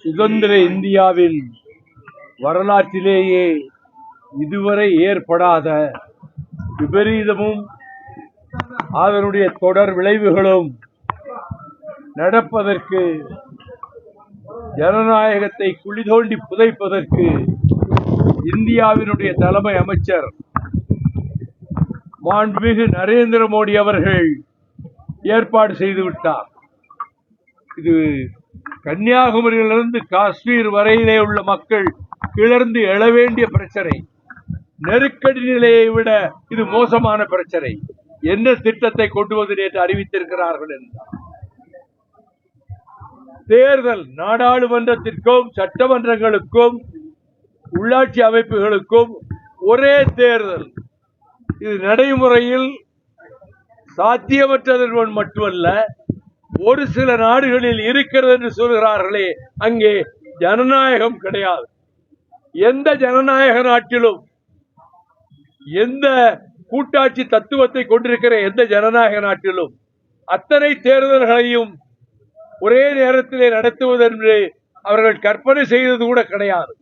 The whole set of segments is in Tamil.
சுதந்திர இந்தியாவின் வரலாற்றிலேயே இதுவரை ஏற்படாத விபரீதமும் அதனுடைய தொடர் விளைவுகளும் நடப்பதற்கு, ஜனநாயகத்தை குழி தோண்டி புதைப்பதற்கு இந்தியாவினுடைய தலைமை அமைச்சர் மாண்புமிகு நரேந்திர மோடி அவர்கள் ஏற்பாடு செய்துவிட்டார். இது கன்னியாகுமரியிலிருந்து காஷ்மீர் வரையிலே உள்ள மக்கள் கிளர்ந்து எழ வேண்டிய பிரச்சனை. நெருக்கடி நிலையை விட இது மோசமான பிரச்சனை. என்ன திட்டத்தை கொண்டு வந்து நேற்று அறிவித்திருக்கிறார்கள் என்றார். தேர்தல் நாடாளுமன்றத்திற்கும் சட்டமன்றங்களுக்கும் உள்ளாட்சி அமைப்புகளுக்கும் ஒரே தேர்தல். இது நடைமுறையில் சாத்தியமற்றது மட்டுமல்ல, ஒரு சில நாடுகளில் இருக்கிறது என்று சொல்கிறார்களே, அங்கே ஜனநாயகம் கிடையாது. எந்த ஜனநாயக நாட்டிலும், எந்த கூட்டாட்சி தத்துவத்தை கொண்டிருக்கிற எந்த ஜனநாயக நாட்டிலும் அத்தனை தேர்தல்களையும் ஒரே நேரத்திலே நடத்துவதென்று அவர்கள் கற்பனை செய்தது கூட கிடையாது.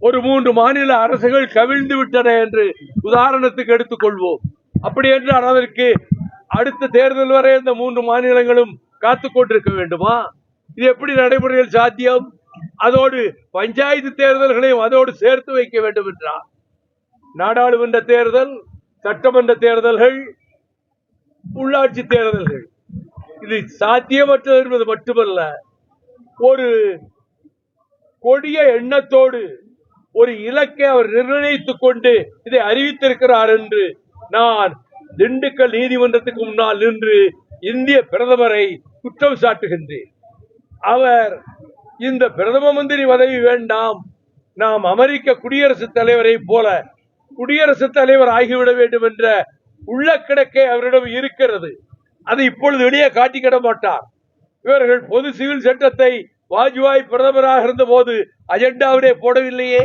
ஒரு 3 மாநில அரசுகள் கவிழ்ந்து விட்டன என்று உதாரணத்துக்கு எடுத்துக்கொள்வோம். அப்படி என்றால் அதற்கு அடுத்த தேர்தல் வரை இந்த 3 மாநிலங்களும் காத்துக் கொண்டிருக்க வேண்டுமா? இது எப்படி நடைமுறையில் சாத்தியம்? அதோடு பஞ்சாயத்து தேர்தல்களையும் அதோடு சேர்த்து வைக்க வேண்டும் என்றார். நாடாளுமன்ற தேர்தல், சட்டமன்ற தேர்தல்கள், உள்ளாட்சி தேர்தல்கள், இது சாத்தியமற்றது என்பது மட்டுமல்ல, ஒரு கொடிய எண்ணத்தோடு ஒரு இலக்கை அவர் நிர்ணயித்துக் கொண்டு இதை அறிவித்திருக்கிறார் என்று நான் திண்டுக்கல் நீதிமன்றத்துக்கு முன்னால் நின்று இந்திய பிரதமரை குற்றம் சாட்டுகின்றேன். அவர் இந்த பிரதம மந்திரி பதவி வேண்டாம், நாம் அமெரிக்க குடியரசுத் தலைவரை போல குடியரசுத் தலைவர் ஆகிவிட வேண்டும் என்ற உள்ளக்கிடக்கை அவரிடம் இருக்கிறது. அதை இப்பொழுது வெளியே காட்டிக்கிட மாட்டார். இவர்கள் பொது சிவில் சட்டத்தை வாஜ்பாய் பிரதமராக இருந்த போது அஜெண்டாவிலே போடவில்லையே.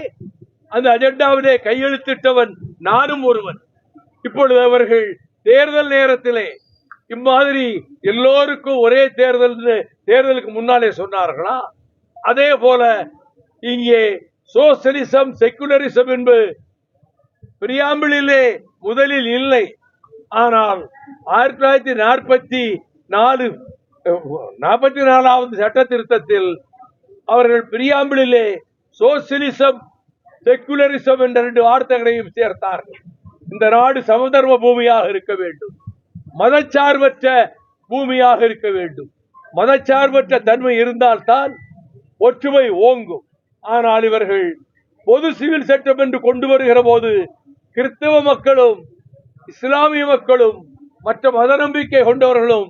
அந்த அஜெண்டாவிலே கையெழுத்திட்டவன் நானும் ஒருவன். இப்பொழுது அவர்கள் தேர்தல் நேரத்திலே இம்மாதிரி எல்லோருக்கும் ஒரே தேர்தல் தேர்தலுக்கு முன்னாலே சொன்னார்களா? அதே போல இங்கே சோசியலிசம், செக்குலரிசம் என்பது பிரியாம்பிளிலே முதலில் இல்லை. ஆனால் 1944வது சட்ட திருத்தத்தில் அவர்கள் பிரியாம்பிளிலே சோசியலிசம், செக்குலரிசம் என்ற 2 வார்த்தைகளையும் சேர்த்தார்கள். இந்த நாடு சமதர்ம பூமியாக இருக்க வேண்டும், மதச்சார்பற்ற பூமியாக இருக்க வேண்டும். மதச்சார்பற்ற தன்மை இருந்தால்தான் ஒற்றுமை ஓங்கும். ஆனால் இவர்கள் பொது சிவில் சட்டம் என்று கொண்டு வருகிற போது கிறிஸ்தவ மக்களும் இஸ்லாமிய மக்களும் மற்ற மத நம்பிக்கை கொண்டவர்களும்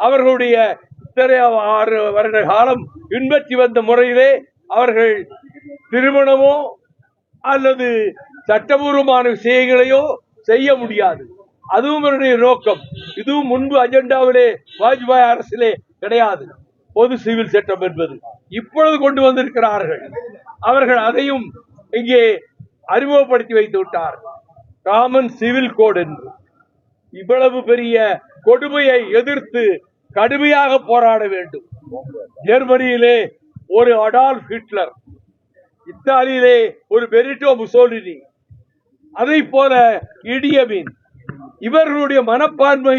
அவர்களுடைய இத்தனை 6 வருட காலம் பின்பற்றி வந்த முறையிலே அவர்கள் திருமணமோ அல்லது சட்டபூர்வமான விஷயங்களையோ செய்ய முடியாது. அதுவும் அவருடைய நோக்கம். இதுவும் முன்பு அஜெண்டாவிலே வாஜ்பாய் அரசிலே கிடையாது. பொது சிவில் சட்டம் என்பது இப்பொழுது கொண்டு வந்திருக்கிறார்கள். அவர்கள் அதையும் இங்கே அறிமுகப்படுத்தி வைத்து விட்டார். காமன் சிவில் கோட் என்று. இவ்வளவு பெரிய கொடுமையை எதிர்த்து கடுமையாக போராட வேண்டும். ஜெர்மனியிலே ஒரு அடால்ஃப் ஹிட்லர், இத்தாலியிலே ஒரு பெனிட்டோ முசோலினி, அதை போல இடியமின், இவர்களுடைய மனப்பான்மை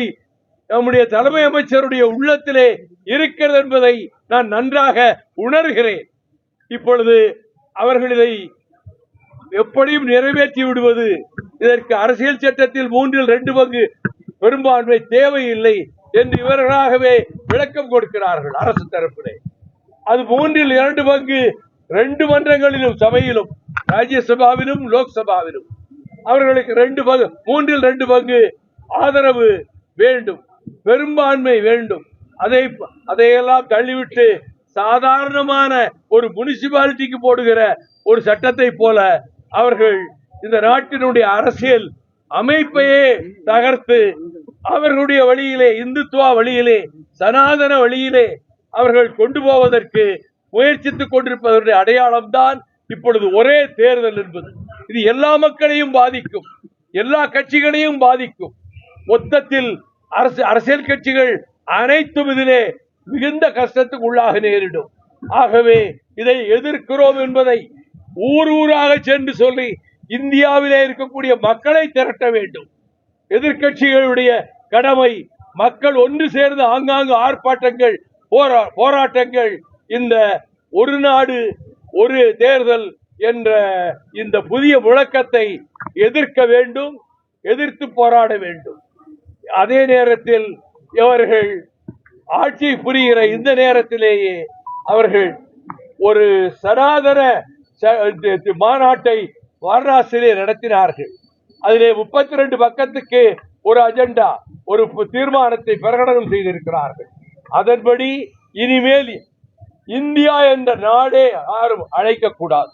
நம்முடைய தலைமை அமைச்சருடைய உள்ளத்திலே இருக்கிறது என்பதை நான் நன்றாக உணர்கிறேன். இப்பொழுது அவர்கள் இதை எப்படியும் நிறைவேற்றி விடுவது, இதற்கு அரசியல் சட்டத்தில் 3/2 பங்கு பெரும்பான்மை தேவையில்லை என்று இவர்களாகவே விளக்கம் கொடுக்கிறார்கள் அரசு தரப்பிலே. அது 3/2 பங்கு 2 மன்றங்களிலும், சபையிலும், ராஜ்யசபாவிலும் லோக்சபாவிலும் அவர்களுக்கு 3/2 பங்கு ஆதரவு வேண்டும், பெரும்பான்மை வேண்டும். அதையெல்லாம் தள்ளிவிட்டு சாதாரணமான ஒரு முனிசிபாலிட்டிக்கு போடுகிற ஒரு சட்டத்தை போல அவர்கள் இந்த நாட்டினுடைய அரசியல் அமைப்பையே தகர்த்து அவர்களுடைய வழியிலே, இந்துத்துவ வழியிலே, சனாதன வழியிலே அவர்கள் கொண்டு போவதற்கு முயற்சித்துக் கொண்டிருப்பதனுடைய அடையாளம் தான் இப்பொழுது ஒரே தேர்தல் என்பது. இது எல்லா மக்களையும் பாதிக்கும், எல்லா கட்சிகளையும் பாதிக்கும். மொத்தத்தில் அரசியல் கட்சிகள் அனைத்தும் இதிலே மிகுந்த கஷ்டத்துக்கு உள்ளாக நேரிடும். ஆகவே இதை எதிர்க்கிறோம் என்பதை ஊர் ஊராக சென்று சொல்லி இந்தியாவிலே இருக்கக்கூடிய மக்களை திரட்ட வேண்டும். எதிர்கட்சிகளுடைய கடமை மக்கள் ஒன்று சேர்ந்து ஆங்காங்கு ஆர்ப்பாட்டங்கள், போராட்டங்கள், இந்த ஒரு நாடு ஒரு தேர்தல் என்ற இந்த புதிய முழக்கத்தை எதிர்க்க வேண்டும், எதிர்த்து போராட வேண்டும். அதே நேரத்தில் இவர்கள் ஆட்சி புரிகிற இந்த நேரத்திலேயே அவர்கள் ஒரு சனாதன மாநாட்டை வாரணாசியிலே நடத்தினார்கள். அதிலே 32 பக்கத்துக்கு ஒரு அஜெண்டா, ஒரு தீர்மானத்தை பிரகடனம் செய்திருக்கிறார்கள். அதன்படி இனிமேல் இந்தியா என்ற நாடே யாரும் அழைக்கக்கூடாது,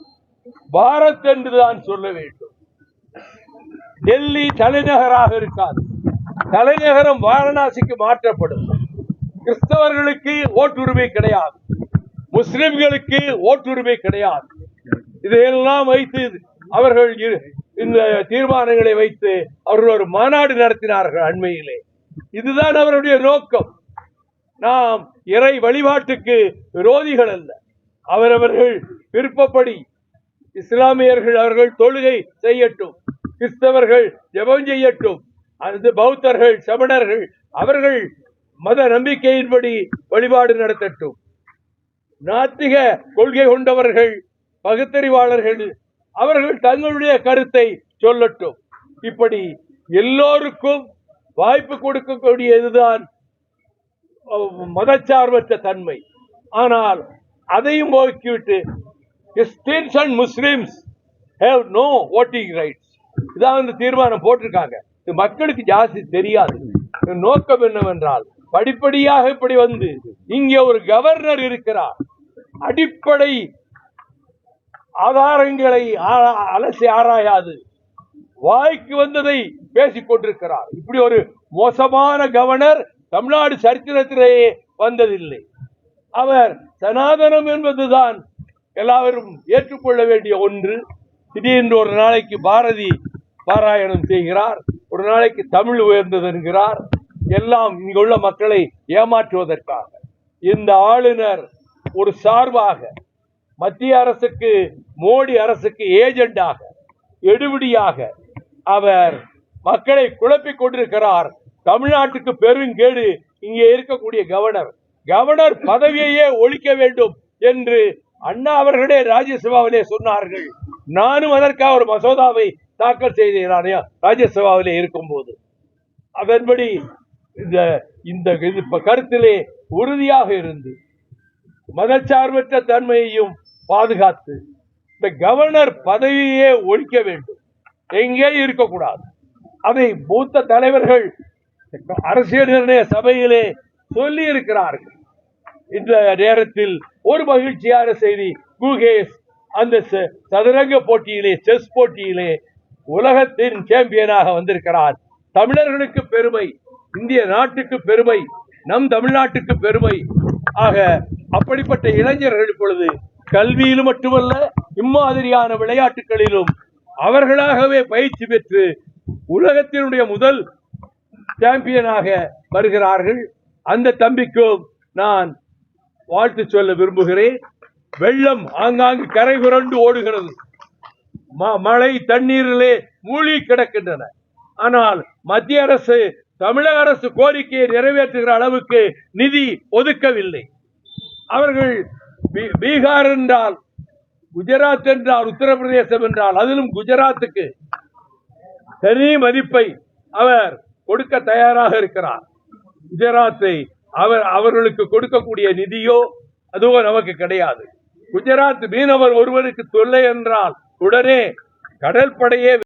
பாரத் என்றுதான் சொல்ல வேண்டும். டெல்லி தலைநகராக இருக்காது, தலைநகரம் வாரணாசிக்கு மாற்றப்படும். கிறிஸ்தவர்களுக்கு ஓட்டுரிமை கிடையாது, முஸ்லிம்களுக்கு ஓட்டுரிமை கிடையாது. இதையெல்லாம் வைத்து அவர்கள் இந்த தீர்மானங்களை வைத்து அவர்கள் ஒரு மாநாடு நடத்தினார்கள் அண்மையிலே. இதுதான் அவருடைய நோக்கம். நாம் இறை வழிபாட்டுக்கு விரோதிகள் அல்ல. அவரவர்கள் விருப்பப்படி இஸ்லாமியர்கள் அவர்கள் தொழுகை செய்யட்டும், கிறிஸ்தவர்கள் ஜெபம் செய்யட்டும், அந்த பௌத்தர்கள் சமணர்கள் அவர்கள் மத நம்பிக்கையின்படி வழிபாடு நடத்தட்டும். நாத்திக கொள்கை கொண்டவர்கள் பகுத்தறிவாளர்கள் அவர்கள் தங்களுடைய கருத்தை சொல்லட்டும். இப்படி எல்லோருக்கும் வாய்ப்பு கொடுக்கக்கூடியதுதான் மதச்சார்பற்ற தன்மை. ஆனால் அதையும் போக்கிவிட்டு Christians and Muslims have no voting rights, இதான் இந்த தீர்மானம் போட்டிருக்காங்க. இது மக்களுக்கு ஜாஸ்தி தெரியாது. நோக்கம் என்னவென்றால் படிப்படியாக இப்படி வந்து இங்கே ஒரு கவர்னர் இருக்கிறார், அடிப்படை ஆதாரங்களை அலசி ஆராயாது வாய்க்கு வந்ததை பேசிக் கொண்டிருக்கிறார். இப்படி ஒரு மோசமான கவர்னர் தமிழ்நாடு சரித்திரத்திலேயே வந்ததில்லை. அவர் சனாதனம் என்பதுதான் எல்லாரும் ஏற்றுக்கொள்ள வேண்டிய ஒன்று. திடீரென்று ஒரு நாளைக்கு பாரதி பாராயணம் செய்கிறார், ஒரு நாளைக்கு தமிழ் உயர்ந்தது என்கிறார். எல்லாம் இங்குள்ள மக்களை ஏமாற்றுவதற்காக. இந்த ஆளுநர் ஒரு சார்பாக மத்திய அரசுக்கு, மோடி அரசுக்கு ஏஜெண்டாக, எடுபடியாக அவர் மக்களை குழப்பிக் கொண்டிருக்கிறார். தமிழ்நாட்டுக்கு பெருங்கேடு இங்கே இருக்கக்கூடிய கவர்னர் பதவியையே ஒழிக்க வேண்டும் என்று அண்ணா அவர்களே ராஜ்யசபாவிலே சொன்னார்கள். நானும் அதற்காக ஒரு மசோதாவை தாக்கல் செய்தேன் ராஜ்யசபாவிலே இருக்கும் போது. அதன்படி இந்த கருத்திலே உறுதியாக இருந்து மதச்சார்பற்ற தன்மையையும் பாதுகாத்து இந்த கவர்னர் பதவியே ஒழிக்க வேண்டும், எங்கே இருக்கக்கூடாது. அதை மூத்த தலைவர்கள் அரசியல் நிர்ணய சபையிலே சொல்லி இருக்கிறார்கள். இந்த நேரத்தில் ஒரு மகிழ்ச்சியான செய்தி, குகேஷ் அந்த சதுரங்க போட்டியிலே, செஸ் போட்டியிலே உலகத்தின் சாம்பியனாக வந்திருக்கிறார். தமிழர்களுக்கு பெருமை, இந்திய நாட்டுக்கு பெருமை, நம் தமிழ்நாட்டுக்கு பெருமை. ஆக அப்படிப்பட்ட இளைஞர்கள் இப்பொழுது கல்வியிலும் மட்டுமல்ல, இம்மாதிரியான விளையாட்டுகளிலும் அவர்களாகவே பயிற்சி பெற்று உலகத்தினுடைய முதல் சாம்பியனாக வருகிறார்கள். அந்த தம்பிக்கும் நான் வாழ்த்து சொல்ல விரும்புகிறேன். வெள்ளம் ஆங்காங்கு கரை புரண்டு ஓடுகிறது, மழை தண்ணீரிலே மூழ்கி கிடக்கின்றன. ஆனால் மத்திய அரசு, தமிழக அரசு கோரிக்கையை நிறைவேற்றுகிற அளவுக்கு நிதி ஒதுக்கவில்லை. அவர்கள் பீகார் என்றால், குஜராத் என்றால், உத்தரப்பிரதேசம் என்றால், அதிலும் குஜராத்துக்கு தனி மதிப்பை அவர் கொடுக்க தயாராக இருக்கிறார். குஜராத்தை அவர்களுக்கு கொடுக்கக்கூடிய நிதியோ அதுவோ நமக்கு கிடையாது. குஜராத் மீனவர் ஒருவருக்கு தொல்லை என்றால் உடனே கடற்படையே